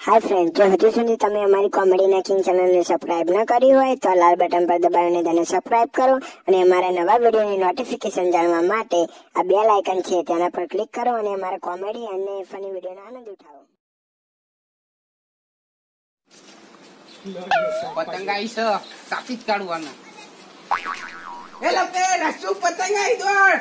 Hi friends, जो हजू सुधी तमे अमारी कॉमेडी ना किंग चैनल ने सब्सक्राइब न करी होय तो लाल बटन पर दबावीने तेने सब्सक्राइब करो અને અમારા નવા વિડિયોની નોટિફિકેશન જાણવા માટે આ બેલ આઇકન છે તેના પર ક્લિક કરો અને અમારા કોમેડી અને ફની વિડિયોનો આનંદ ઉઠાવો. પતંગ આઈ છે કાપી જ કાઢવાનો. એ લપે રસુ પતંગ આઈ દોડ.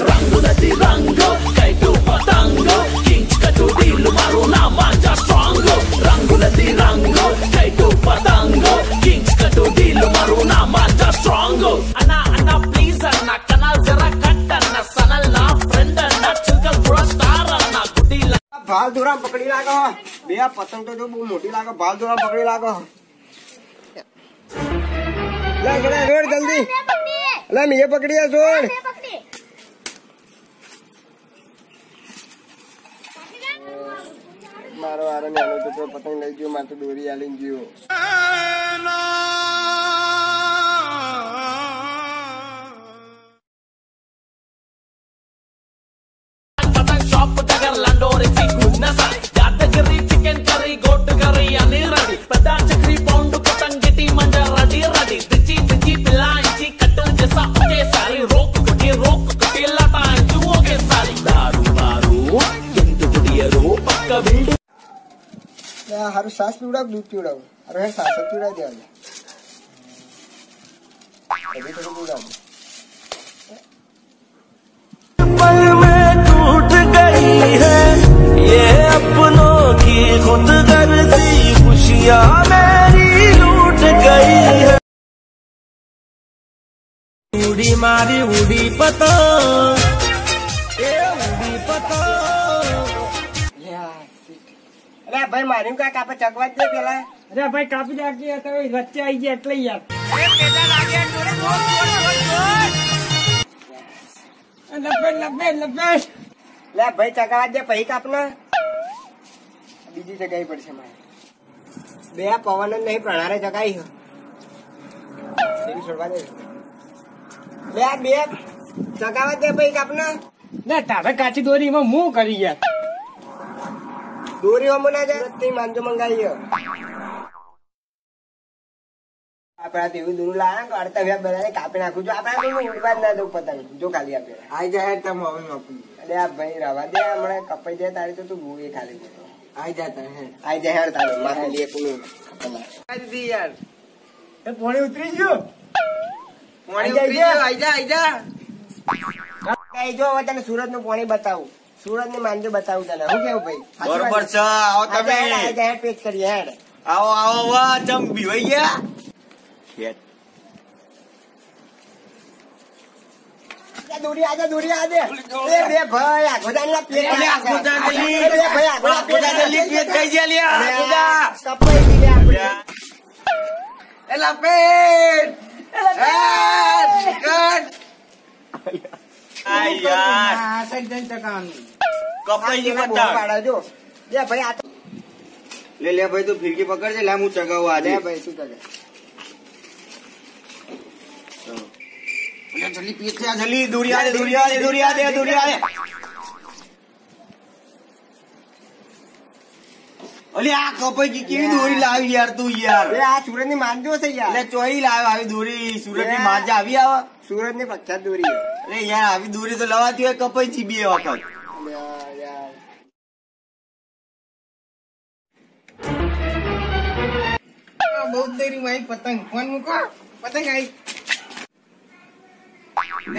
Rangulati rango, kaitu patango, kinch katudilu maruna manja strongo. Rangulati rango, kaitu patango, kinch katudilu maruna manja strongo. Anna please anna, canal zara cut anna, sanal na friend anna, chilkal pura star anna, gudila. ભાલ દોરા પકડી લાગો બે પતંગ તો બહુ મોટી લાગે ભાલ દોરા પકડી લાગો લે ગડા રોડ જલ્દી લે મે પકડીયા છોડ મારો આરો ને આનો તો પતંગ લઈ ગયો માર તો દોરી આલીન ગયો Patang shop dagar landore fikuna sa yadagiri chicken curry goat curry ani ready pada chakri pound patang geti manja ready dichi pilanchi kattu jesa okay sari rok kutti lata anju okay sari daru endu pudiyaro pakka build લે હારું સાસ પીવડાવ દૂધ પીવડાવ અરે હે સાસ પીવડાવ દે આજે અભી તો પીવડાવ पल में टूट गई है ये अपनों की खुदगर्जी खुशियां मेरी लूट गई है उड़ी मारी उड़ी पतंग ए उड़ी पतंग અરે ભાઈ માર્યું કા કાપે ચગવા દે પેલા અરે ભાઈ કાપી નાખી તો વચ્ચે આવી ગયા એટલે યાર લપેટ લે ભાઈ ચગાવા દે પછી કાપના બીજી જગાઈ પડશે મારે બે પવન જ નહીં પ્રણારે જગાઈ છોડવા દે લે બે ચગાવા દે ભાઈ કાપના ના તારે કાચી દોરીમાં હું કરી યાર દોરી હમો ના જાય તે માંજો મંગાઈ આપડા તેવું દૂર લાયા કાઢતા વ્યા બધાને કાપી નાખું છું આપડા તો ઉડવા જ ના દઉં પતંગ જો ખાલી આપે આઈ જાય તમે હવે નોકરી અરે આ ભાઈ રવા દે હમણાં કપાઈ જાય તારી તો તું ભૂએ ખાલી આઈ જાય આઈ જાય યાર તારે મારે લે કોનું દીધી યાર એ પોણી ઉતરી ગયો પાણી ઉતરી ગયો આઈ જા કઈ જો હવે તને સુરત નું પાણી બતાવું સુરત ની માંજો બતાવું તને હું કેવું ભાઈ બરોબર છે આવો તમે આઈ જાય પેચ કરીએ હેડ આવો વાહ ચમ બીવાઈ ગયા દોરી આજા એ બે ભાઈ આ ગોદાનના પેટ બે ભાઈ આ ગોદાનની પેટ થઈ ગયા લ્યા કપાઈ ગઈ આપણે એ લપેટ આ યાર આ સાઈડ જઈને ટકાનું. કપાઈ ગઈ પતંગ પાડા જો લે ભાઈ આ લે ભાઈ તું ફિરકી પકડજે લે હું ચગાવું આજે લે ભાઈ શું કરે જલ્દી પેટ છે જલ્દી દોરી આ દે ઓલી આ કપાઈ ગઈ કેવી દોરી લાવી યાર તું યાર બે આ સુરત ની માંજો છે યાર એટલે ચોઈ લાવ્યો આવી દોરી સુરત ની માજા આવી આવે સુરત ની પ્રખ્યાત દોરી અરે યાર આવી દોરી તો લવાતી હોય કપાઈ જી બે વખત યાર બહુ દેરી માં આવી પતંગ ફોન મૂકો પતંગ આવી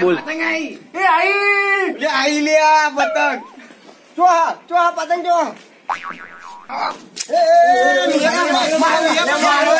બોલ પતંગ આવી એ આઈ લે આઈ લે આ પતંગ ચો પતંગ જો મારો